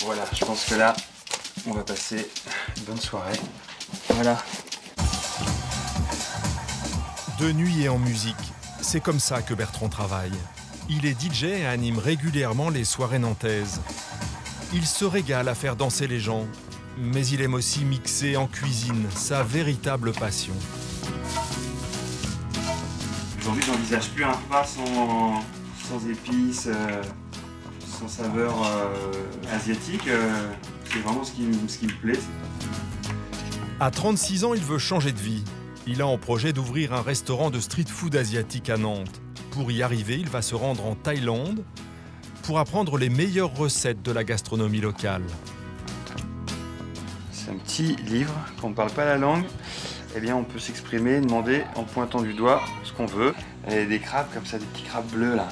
Voilà, je pense que là, on va passer une bonne soirée. Voilà. De nuit et en musique, c'est comme ça que Bertrand travaille. Il est DJ et anime régulièrement les soirées nantaises. Il se régale à faire danser les gens, mais il aime aussi mixer en cuisine, sa véritable passion. Aujourd'hui, j'envisage plus un repas sans épices, sans saveur asiatique. C'est vraiment ce qui me plaît. À 36 ans, il veut changer de vie. Il a en projet d'ouvrir un restaurant de street food asiatique à Nantes. Pour y arriver, il va se rendre en Thaïlande pour apprendre les meilleures recettes de la gastronomie locale. C'est un petit livre, quand on ne parle pas la langue, eh bien on peut s'exprimer, demander en pointant du doigt ce qu'on veut. Et des crabes comme ça, des petits crabes bleus là.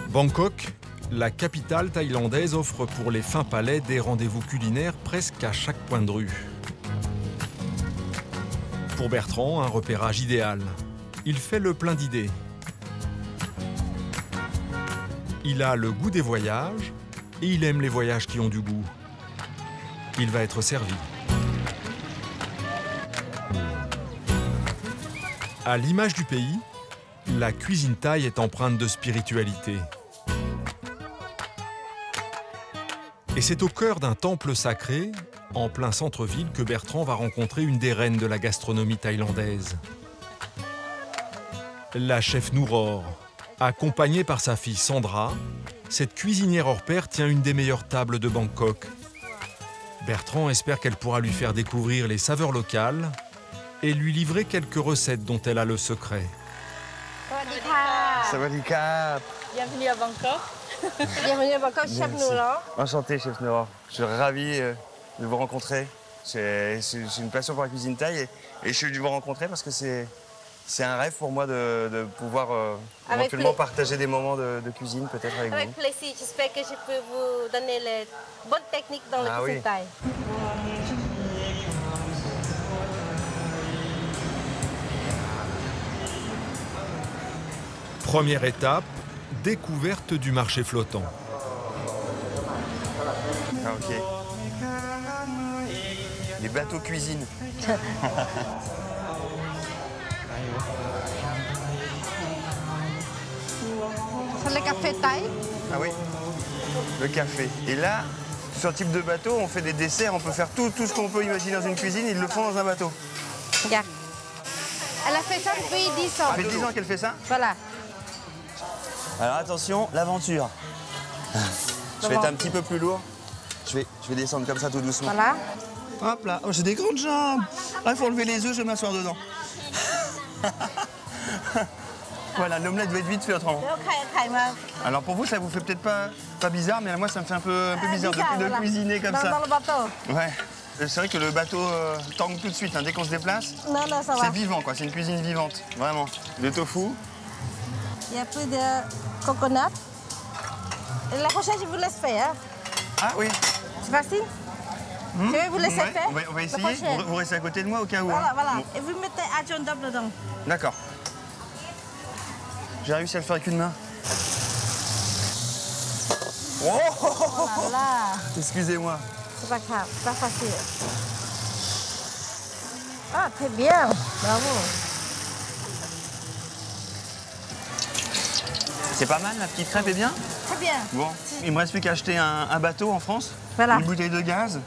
Bangkok, la capitale thaïlandaise, offre pour les fins palais des rendez-vous culinaires presque à chaque coin de rue. Pour Bertrand, un repérage idéal. Il fait le plein d'idées. Il a le goût des voyages et il aime les voyages qui ont du goût. Il va être servi. À l'image du pays, la cuisine thaï est empreinte de spiritualité. Et c'est au cœur d'un temple sacré, en plein centre-ville, que Bertrand va rencontrer une des reines de la gastronomie thaïlandaise. La chef Nouror. Accompagnée par sa fille Sandra, cette cuisinière hors pair tient une des meilleures tables de Bangkok. Bertrand espère qu'elle pourra lui faire découvrir les saveurs locales et lui livrer quelques recettes dont elle a le secret. Sawadee krap. Bienvenue à Bangkok. Bienvenue à Bangkok, chef Nouror. Enchanté, chef Nouror. Je suis ravi de vous rencontrer. J'ai une passion pour la cuisine thaï et je suis venu vous rencontrer parce que c'est un rêve pour moi de pouvoir éventuellement partager des moments de cuisine peut-être avec vous. Avec plaisir, j'espère que je peux vous donner les bonnes techniques dans la cuisine thaï. Première étape, découverte du marché flottant. Ah, ok. Les bateaux cuisine. C'est le café thaï. Ah oui, le café. Et là, sur ce type de bateau, on fait des desserts, on peut faire tout ce qu'on peut imaginer dans une cuisine, ils le font dans un bateau. Yeah. Elle a fait ça depuis 10 ans. Ça fait 10 ans qu'elle fait ça? Voilà. Alors attention, l'aventure. Je vais être un petit peu plus lourd. Je vais descendre comme ça tout doucement. Voilà. Hop là, oh, j'ai des grandes jambes. Ah, il faut enlever les œufs, je vais m'asseoir dedans. Voilà, l'omelette va être vite fait autrement. Alors pour vous, ça vous fait peut-être pas bizarre, mais moi ça me fait un peu bizarre de cuisiner comme ça. Dans le bateau. Ouais. C'est vrai que le bateau tangue tout de suite, hein. Dès qu'on se déplace. Non, ça va. C'est vivant, quoi. C'est une cuisine vivante, vraiment. Le tofu. Il y a plus de coconut. Et la prochaine, je vous laisse faire. Hein. Ah oui. C'est facile. Je vais vous laisser faire. On va essayer. Vous restez à côté de moi au cas où. Voilà, hein. voilà. Bon. Et vous mettez adjoint double dedans. D'accord. J'ai réussi à le faire avec une main. Oh là. Excusez-moi. C'est pas grave, c'est pas facile. Ah, très bien. Bravo. C'est pas mal, la petite crêpe est bien? Très bien. Bon, il me reste plus qu'à acheter un bateau en France, Voilà. une bouteille de gaz,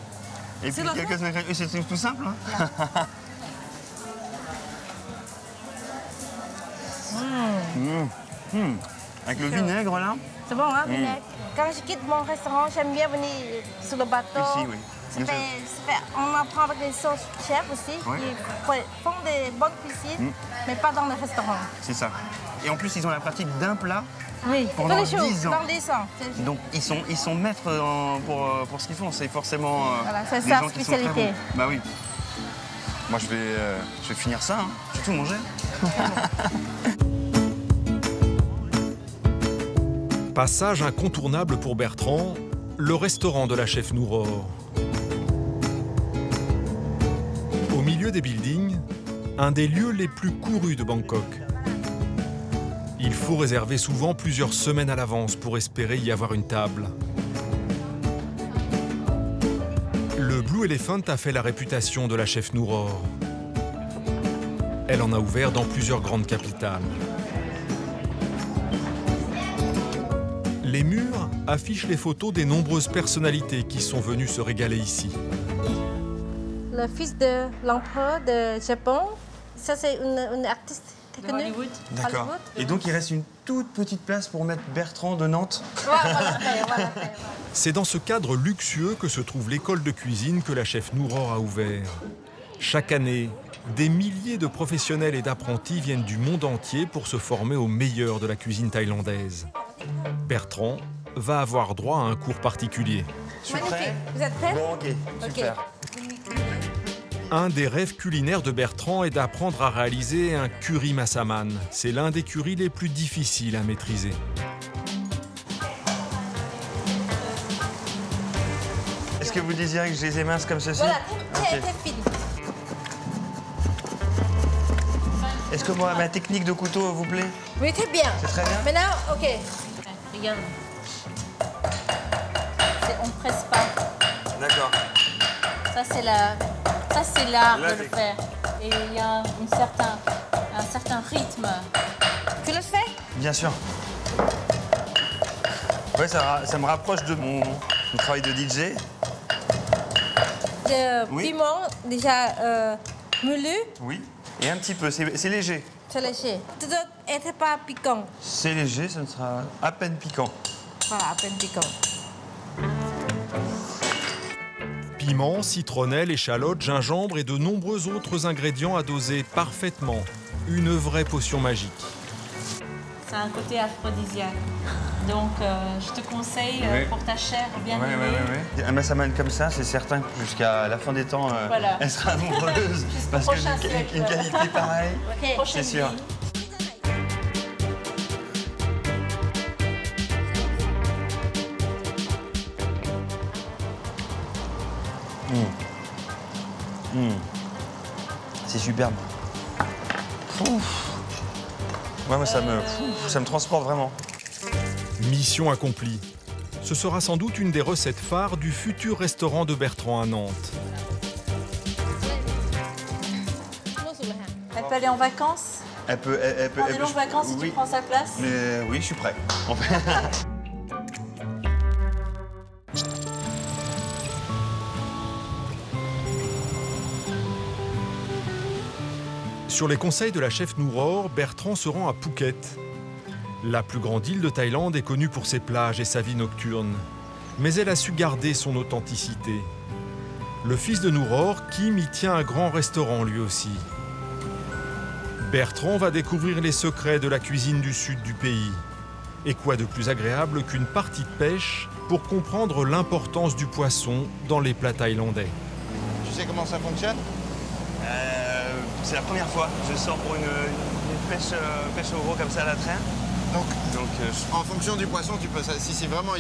et puis C'est quelques ingrédients. Et c'est tout simple, hein. Avec le vinaigre, là. C'est bon, hein, vinaigre. Quand je quitte mon restaurant, j'aime bien venir sur le bateau. Ici, oui. On apprend avec les sauces chefs aussi, Ouais. qui font des bonnes cuisines, mais pas dans le restaurant. C'est ça. Et en plus, ils ont la pratique d'un plat. Oui, Pendant tous les jours, 10 ans. dans 10 ans. Donc, ils sont maîtres pour ce qu'ils font. C'est forcément Voilà, c'est des sa gens qui sont très spécialité. bons. Bah oui. Moi, je vais finir ça. Hein. Je vais tout manger. Passage incontournable pour Bertrand, le restaurant de la chef Nouror. Au milieu des buildings, un des lieux les plus courus de Bangkok. Il faut réserver souvent plusieurs semaines à l'avance pour espérer y avoir une table. Le Blue Elephant a fait la réputation de la chef Nouror. Elle en a ouvert dans plusieurs grandes capitales. Les murs affichent les photos des nombreuses personnalités qui sont venues se régaler ici. Le fils de l'empereur de Japon, ça c'est une artiste très connue. D'accord. Et donc il reste une toute petite place pour mettre Bertrand de Nantes. Voilà. C'est dans ce cadre luxueux que se trouve l'école de cuisine que la chef Nouror a ouvert. Chaque année, des milliers de professionnels et d'apprentis viennent du monde entier pour se former au meilleur de la cuisine thaïlandaise. Bertrand va avoir droit à un cours particulier. Je suis prêt. Vous êtes prêts? Bon, ok, super. Un des rêves culinaires de Bertrand est d'apprendre à réaliser un curry massaman. C'est l'un des currys les plus difficiles à maîtriser. Est-ce que vous désirez que je les émince comme ceci? Voilà, très Ok. fine. Est-ce que moi, ma technique de couteau vous plaît? Oui, très bien. C'est très bien. Maintenant, ok. Regarde. On ne presse pas. D'accord. Ça, c'est l'art Là, de le faire. Et il y a un certain rythme. Tu le fais? Bien sûr. Ouais, ça me rapproche de mon travail de DJ. Le Oui. piment déjà moulu, Oui. Et un petit peu, c'est léger. c'est léger. Tu dois être pas piquant. C'est léger, ça ne sera à peine piquant. Voilà, à peine piquant. Piment, citronnelle, échalote, gingembre et de nombreux autres ingrédients à doser parfaitement. Une vraie potion magique. Ça a un côté aphrodisiaque. Donc, je te conseille Oui. pour ta chair bien Ouais. aimée. Un massaman comme ça, c'est certain que jusqu'à la fin des temps, Voilà. elle sera amoureuse. Parce prochain qu'une siècle. une qualité pareille, Ok. Prochaine c'est sûr. vie. C'est superbe. Ouf. Ouais, moi, ça me transporte vraiment. Mission accomplie. Ce sera sans doute une des recettes phares du futur restaurant de Bertrand à Nantes. Elle peut aller en vacances. Elle peut Prends des longues vacances si oui. tu prends sa place. Mais oui, je suis prêt. En fait. Sur les conseils de la chef Nouror, Bertrand se rend à Phuket. La plus grande île de Thaïlande est connue pour ses plages et sa vie nocturne. Mais elle a su garder son authenticité. Le fils de Nouror, Kim, y tient un grand restaurant lui aussi. Bertrand va découvrir les secrets de la cuisine du sud du pays. Et quoi de plus agréable qu'une partie de pêche pour comprendre l'importance du poisson dans les plats thaïlandais. Tu sais comment ça fonctionne? C'est la première fois. Je sors pour une pêche au gros comme ça à la traîne. Donc, en fonction du poisson, tu peux, si c'est vraiment,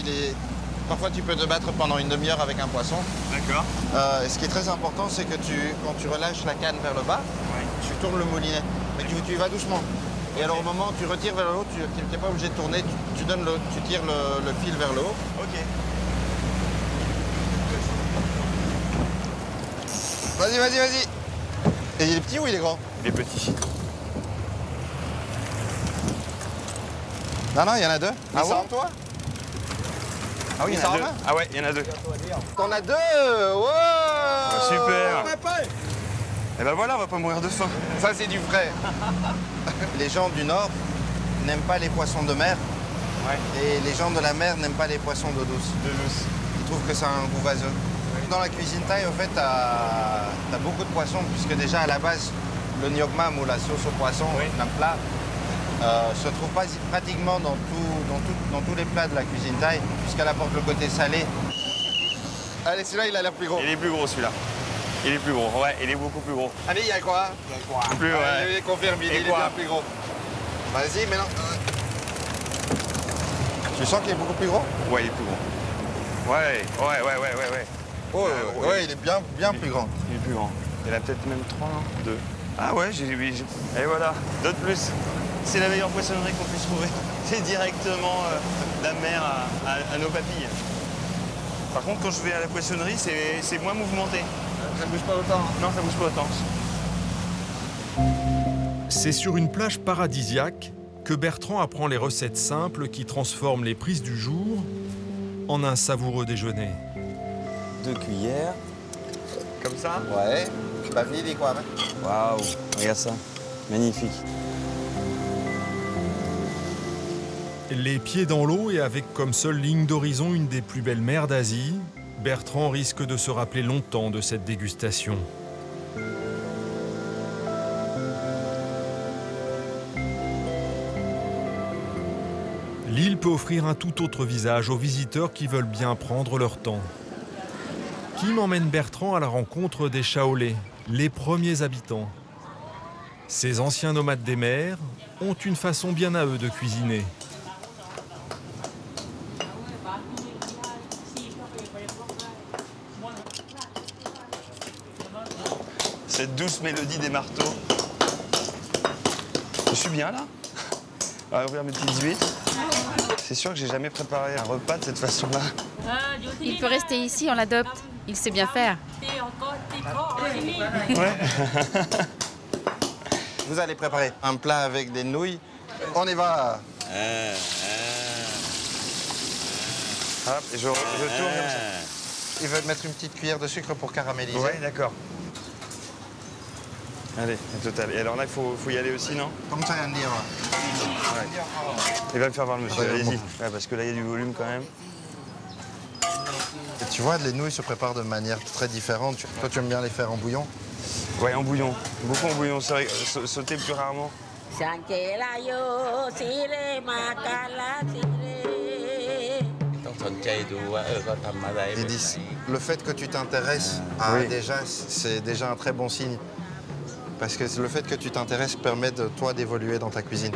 parfois tu peux te battre pendant une demi-heure avec un poisson. D'accord. Ce qui est très important, c'est que quand tu relâches la canne vers le bas, tu tournes le moulinet. Mais tu y vas doucement. Et alors au moment où tu retires vers le haut, tu n'es pas obligé de tourner, tu tires le fil vers le haut. Ok. Vas-y. Et il est petit ou il est grand? Il est petit. Non, il y en a deux. Ah Ils sont bon en toi? Ah oui, il y Ça en a en deux. va Ah ouais, il y en a deux. T'en as deux. Wow. Super. Et ben voilà, on va pas mourir de faim. Ça, c'est du frais. Les gens du Nord n'aiment pas les poissons de mer. Ouais. Et les gens de la mer n'aiment pas les poissons d'eau douce. Ils trouvent que ça a un goût vaseux. Dans la cuisine thaï, en fait, t'as beaucoup de poissons, puisque déjà, à la base, le nyok mam ou la sauce au poisson, un plat, se trouve pratiquement dans tous les plats de la cuisine thaï, puisqu'elle apporte le côté salé. Allez, celui-là, il a l'air plus gros. Il est plus gros celui-là. Il est plus gros, ouais, il est beaucoup plus gros. Allez, il y a quoi? Plus, ouais. Allez, confirme, il est bien plus gros. Vas-y, maintenant. Tu sens qu'il est beaucoup plus gros? Ouais, il est plus gros. Ouais. Oh, ouais, il est bien plus grand. Il est plus grand. Il a peut-être même 3, 2. Ah ouais, et voilà, d'autres plus. C'est la meilleure poissonnerie qu'on puisse trouver. C'est directement la mer à nos papilles. Par contre, quand je vais à la poissonnerie, c'est moins mouvementé. Ça bouge pas autant. Non, ça bouge pas autant. C'est sur une plage paradisiaque que Bertrand apprend les recettes simples qui transforment les prises du jour en un savoureux déjeuner. 2 cuillères. Comme ça? Ouais. Bavili di qua, Waouh, regarde ça. Magnifique. Les pieds dans l'eau et avec comme seule ligne d'horizon une des plus belles mers d'Asie, Bertrand risque de se rappeler longtemps de cette dégustation. L'île peut offrir un tout autre visage aux visiteurs qui veulent bien prendre leur temps. Kim emmène Bertrand à la rencontre des Chaolais, les premiers habitants. Ces anciens nomades des mers ont une façon bien à eux de cuisiner. Cette douce mélodie des marteaux. Je suis bien là? On va ouvrir mes petites huîtres. C'est sûr que j'ai jamais préparé un repas de cette façon-là. Il peut rester ici, on l'adopte. Il sait bien faire. Ouais. Vous allez préparer un plat avec des nouilles. On y va. Hop, et je tourne comme ça. Il veut mettre une petite cuillère de sucre pour caraméliser. Ouais, d'accord. Allez, total. Et alors là, il faut y aller aussi, non? Comme ça, Andy. Il va me faire voir le monsieur, allez-y. Ouais, parce que là, il y a du volume quand même. Et tu vois, les nouilles se préparent de manière très différente. Toi, tu aimes bien les faire en bouillon? Ouais, en bouillon. Beaucoup en bouillon, c'est vrai. Sauter plus rarement. Ils disent, le fait que tu t'intéresses à c'est déjà un très bon signe. Parce que le fait que tu t'intéresses permet de toi d'évoluer dans ta cuisine.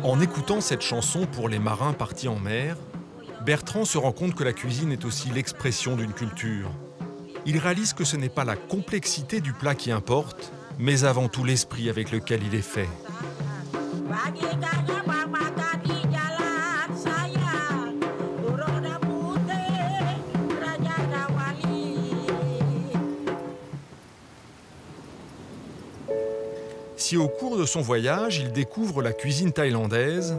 En écoutant cette chanson pour les marins partis en mer, Bertrand se rend compte que la cuisine est aussi l'expression d'une culture. Il réalise que ce n'est pas la complexité du plat qui importe, mais avant tout l'esprit avec lequel il est fait. Si au cours de son voyage, il découvre la cuisine thaïlandaise,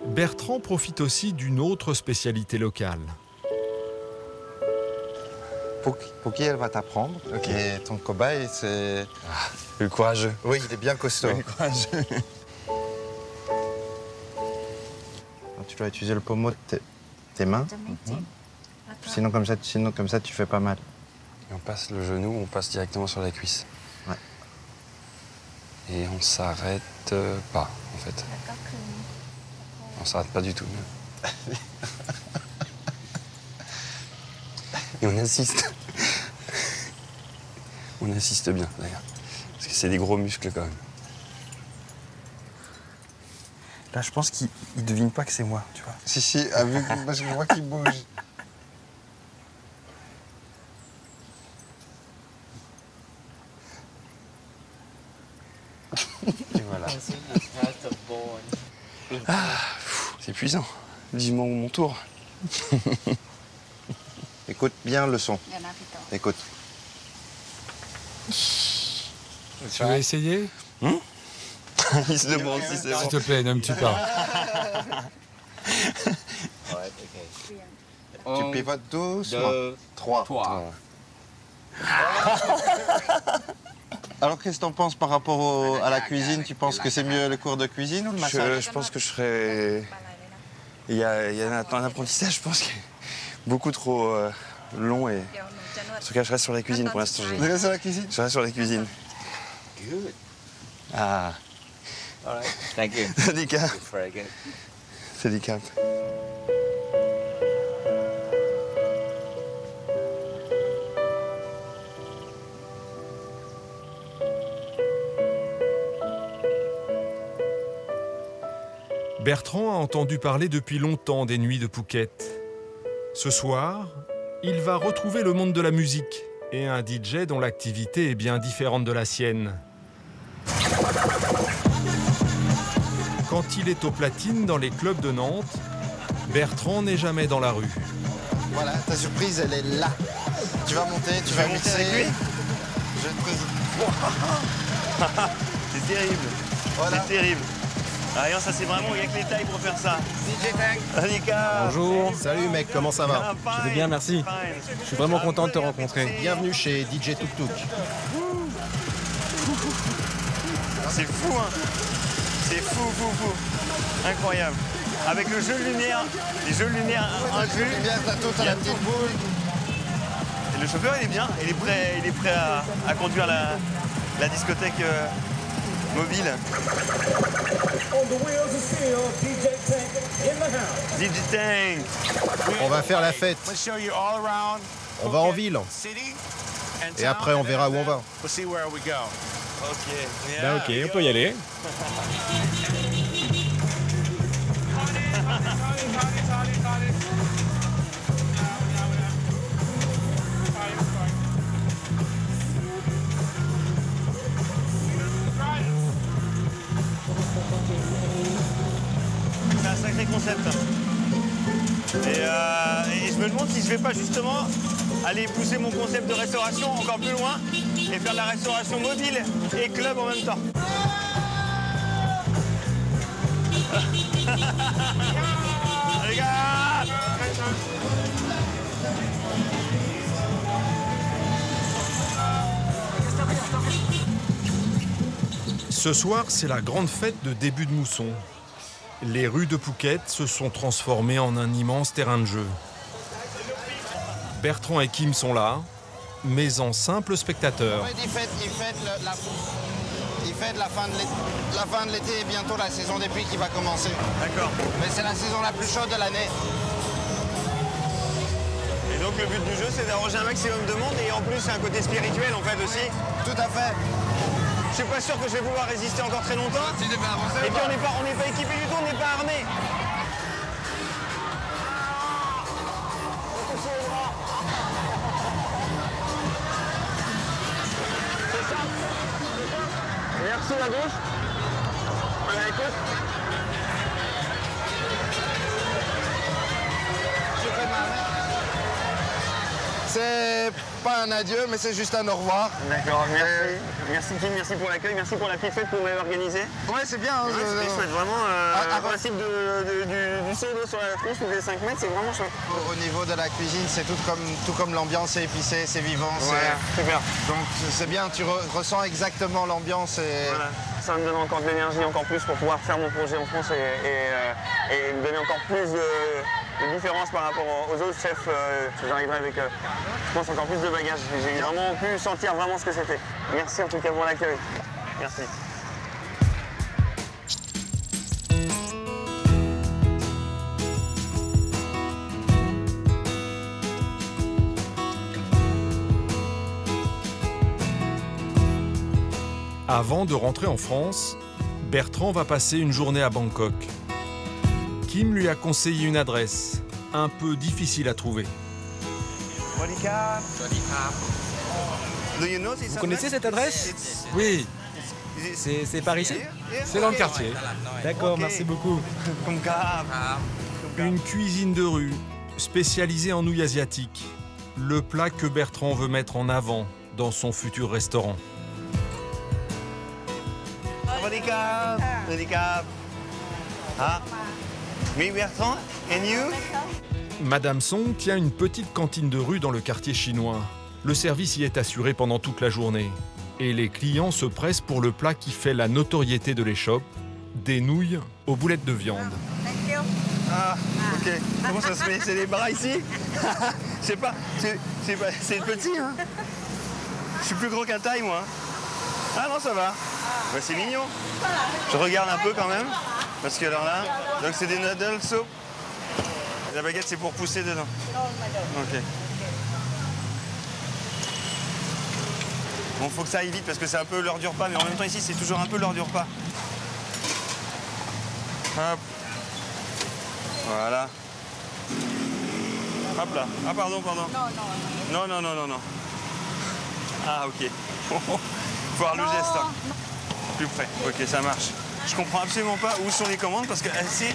Bertrand profite aussi d'une autre spécialité locale. Poki, elle va t'apprendre. Okay. Et ton cobaye, c'est... Le courageux. Oui, il est bien costaud. Le courageux. Tu dois utiliser le pommeau de tes mains. Sinon, comme ça, tu fais pas mal. Et on passe le genou, on passe directement sur la cuisse. Ouais. Et on s'arrête pas, en fait. On s'arrête pas du tout. Et on insiste. On insiste bien, d'ailleurs. Parce que c'est des gros muscles, quand même. Là, je pense qu'il ne devine pas que c'est moi, tu vois. Si, parce que je vois qu'il bouge. Et voilà. C'est épuisant. Vivement mon tour. Écoute bien le son. Écoute. Tu veux essayer? Il se demande si c'est bon. S'il te plaît, ne me tue pas. Tu pivotes doucement. 3. Alors, qu'est-ce que t'en penses par rapport à la cuisine? Tu penses que c'est mieux le cours de cuisine ou le massage? Je pense que je serais... Il y a un apprentissage, je pense, qui est beaucoup trop long. Et... En tout cas, je reste sur la cuisine pour l'instant. Tu restes sur la cuisine? Je reste sur la cuisine. Good. Ah. All right. Thank you. Délicat. It's very good. C'est délicat. Bertrand a entendu parler depuis longtemps des nuits de Phuket. Ce soir, il va retrouver le monde de la musique et un DJ dont l'activité est bien différente de la sienne. Quand il est au platine dans les clubs de Nantes, Bertrand n'est jamais dans la rue. Voilà, ta surprise, elle est là. Tu vas monter, tu vas mixer. Avec lui. Je te présente. C'est terrible. Voilà. C'est terrible. Ah, regarde, ça c'est vraiment, il n'y a que les tailles pour faire ça. DJ Tank. Anika. Bonjour. Salut mec, comment ça va? Je vais bien, merci. Je suis vraiment content de te rencontrer. Bienvenue chez DJ Tuk Tuk. C'est fou, hein. C'est fou. Incroyable. Avec le jeu de lumière, les jeux de lumière inclus. Lumière, t'as tout à la petite boule. Et le chauffeur, il est bien. Il est prêt à conduire la discothèque mobile. DJ Tank. On va faire la fête. On va en ville. Et après, on verra où on va. Ben ok, on peut y aller. C'est un sacré concept. Et je me demande si je vais pas justement aller pousser mon concept de restauration encore plus loin et faire de la restauration mobile et club en même temps. Les gars! Ce soir, c'est la grande fête de début de mousson. Les rues de Phuket se sont transformées en un immense terrain de jeu. Bertrand et Kim sont là, mais en simples spectateurs. Il fête la fin de l'été et bientôt la saison des pluies qui va commencer. D'accord. Mais c'est la saison la plus chaude de l'année. Et donc le but du jeu, c'est d'arranger un maximum de monde et en plus, c'est un côté spirituel en fait aussi. Tout à fait. Je suis pas sûr que je vais pouvoir résister encore très longtemps. Et puis on n'est pas équipé du tout, on n'est pas armé. Merci la gauche. Voilà, écoute. C'est pas un adieu, mais c'est juste un au revoir. D'accord, merci. Merci Kim, merci pour l'accueil, merci pour la petite fête que vous m'avez organisée. Ouais, c'est bien. Hein, c'est chouette, vraiment. Le principe du seau d'eau sur la tronche, tous les 5 mètres, c'est vraiment chouette. Au niveau de la cuisine, c'est tout comme l'ambiance, c'est épicé, c'est vivant. Ouais, super. Donc c'est bien, tu ressens exactement l'ambiance. Voilà. Ça me donne encore de l'énergie, encore plus pour pouvoir faire mon projet en France et me donner encore plus de différence par rapport aux autres chefs. J'arriverai avec, je pense, encore plus de bagages. J'ai vraiment pu sentir vraiment ce que c'était. Merci en tout cas pour l'accueil. Merci. Avant de rentrer en France, Bertrand va passer une journée à Bangkok. Kim lui a conseillé une adresse, un peu difficile à trouver. Vous connaissez cette adresse? Oui. C'est par ici? C'est dans le quartier. D'accord, merci beaucoup. Une cuisine de rue, spécialisée en nouilles asiatiques. Le plat que Bertrand veut mettre en avant dans son futur restaurant. Ah, oui Bertrand, and you? Madame Song tient une petite cantine de rue dans le quartier chinois. Le service y est assuré pendant toute la journée. Et les clients se pressent pour le plat qui fait la notoriété de l'échoppe, des nouilles aux boulettes de viande. Ah, ok. Comment ça se fait? C'est les bras ici? Je sais pas, c'est petit, hein? Je suis plus gros qu'un taille, moi. Ah non, ça va. Bah, c'est mignon. Je regarde un peu quand même. Parce que alors là, donc c'est des noodles soup. La baguette, c'est pour pousser dedans. Ok. Bon, faut que ça aille vite parce que c'est un peu l'heure du repas, mais en même temps ici, c'est toujours un peu l'heure du repas. Hop. Voilà. Hop là. Ah, pardon. Non. Ah, ok. Faut voir le geste. Hein. Plus près. Ok, ça marche. Je comprends absolument pas où sont les commandes parce qu'elle sait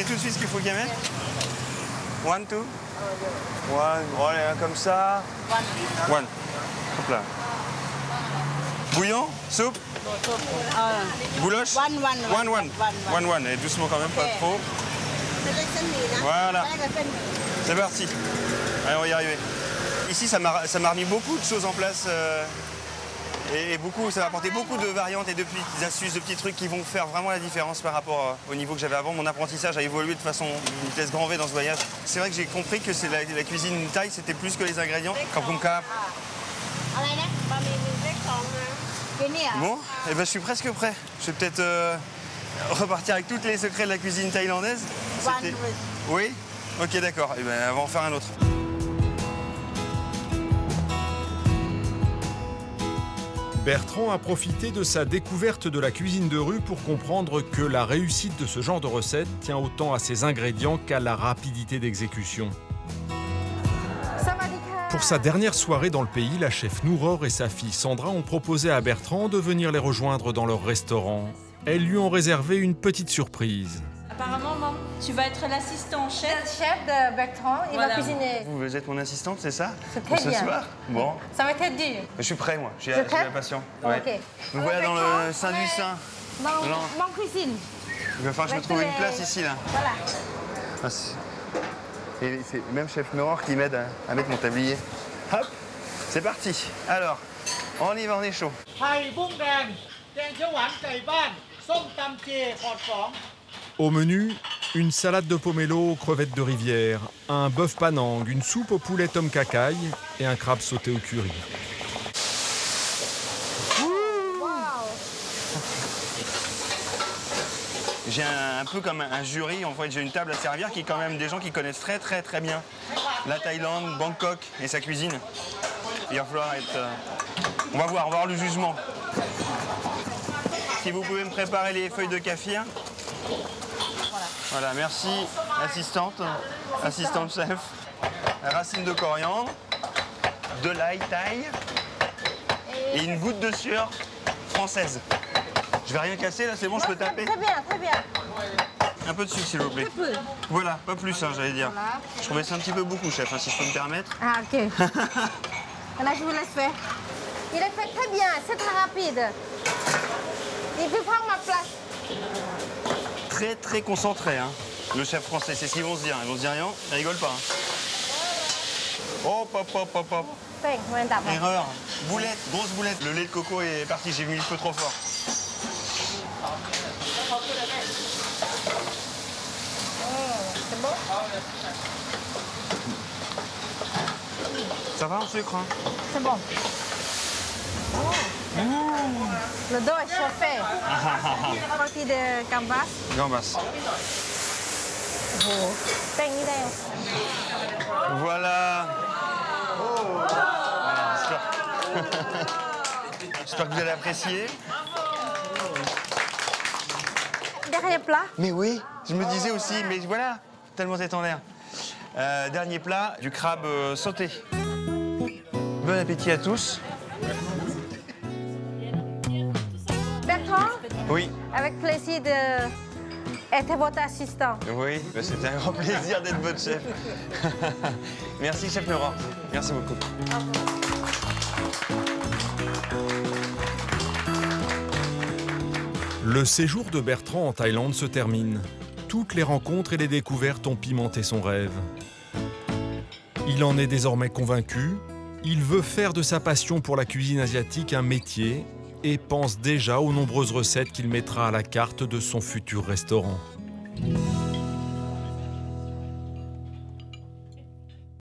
tout de suite ce qu'il faut qu'elle mette. 1, 2. 1. Voilà, comme ça. 1. Hop là. Bouillon? Soupe? Bouloche? 1. Et doucement quand même, pas trop. Voilà. C'est parti. Allez, on va y arriver. Ici, ça m'a remis beaucoup de choses en place. Et ça va apporter beaucoup de variantes et de petites astuces, de petits trucs qui vont faire vraiment la différence par rapport au niveau que j'avais avant. Mon apprentissage a évolué de façon vitesse grand V dans ce voyage. C'est vrai que j'ai compris que c'est la cuisine thaï, c'était plus que les ingrédients. Bon, et ben je suis presque prêt. Je vais peut-être repartir avec tous les secrets de la cuisine thaïlandaise. Oui? Ok, d'accord. Et ben on va en faire un autre. Bertrand a profité de sa découverte de la cuisine de rue pour comprendre que la réussite de ce genre de recette tient autant à ses ingrédients qu'à la rapidité d'exécution. Pour sa dernière soirée dans le pays, la chef Nouror et sa fille Sandra ont proposé à Bertrand de venir les rejoindre dans leur restaurant. Elles lui ont réservé une petite surprise. Apparemment, maman, tu vas être l'assistant chef. Le chef de Bertrand, il va cuisiner. Vous êtes mon assistante, c'est ça? C'est très bien. Ce soir? Bon. Ça va être dur. Je suis prêt, moi. Je suis impatient. Ouais. Ok. Nous voilà dans le sein du sein. Mon cuisine. Il va falloir que je me trouve une place ici, là. Voilà. Et c'est même chef Nour qui m'aide à mettre mon tablier. Hop, c'est parti. Alors, on y va, on est chaud. Au menu, une salade de pomelo aux crevettes de rivière, un bœuf panang, une soupe au poulet tom kha-kai et un crabe sauté au curry. J'ai un peu comme un jury, en fait, j'ai une table à servir qui est quand même des gens qui connaissent très bien la Thaïlande, Bangkok et sa cuisine. Il va falloir être... On va voir le jugement. Si vous pouvez me préparer les feuilles de kaffir. Voilà, merci, assistante chef. Racine de coriandre, de l'ail thaï et une goutte de sueur française. Je vais rien casser, là, c'est bon, je peux taper? Très bien. Un peu de sucre, s'il vous plaît. Voilà, pas plus, hein, j'allais dire. Voilà. Je trouvais ça un petit peu beaucoup, chef, hein, si je peux me permettre. Ah, ok. Là, je vous laisse faire. Il est fait très bien, c'est très rapide. Il peut prendre ma place. Très concentré, hein. Le chef français, c'est ce qu'ils vont se dire. Ils vont se dire rien, ils rigolent pas. Hein. Hop. Erreur. Boulette, grosse boulette. Le lait de coco est parti, j'ai mis le feu trop fort. C'est bon? Ça va en sucre, hein? C'est bon. Le dos est chauffé. Partie de gambas. Gambas. Voilà. J'espère que vous allez apprécier. Dernier plat. Mais oui, je me disais aussi, mais voilà, tellement c'est en l'air. Dernier plat, du crabe sauté. Bon appétit à tous. Bertrand? Oui. Avec plaisir d'être votre assistant. Oui, c'était un grand plaisir d'être votre chef. Merci, chef Nour. Merci beaucoup. Le séjour de Bertrand en Thaïlande se termine. Toutes les rencontres et les découvertes ont pimenté son rêve. Il en est désormais convaincu. Il veut faire de sa passion pour la cuisine asiatique un métier et pense déjà aux nombreuses recettes qu'il mettra à la carte de son futur restaurant.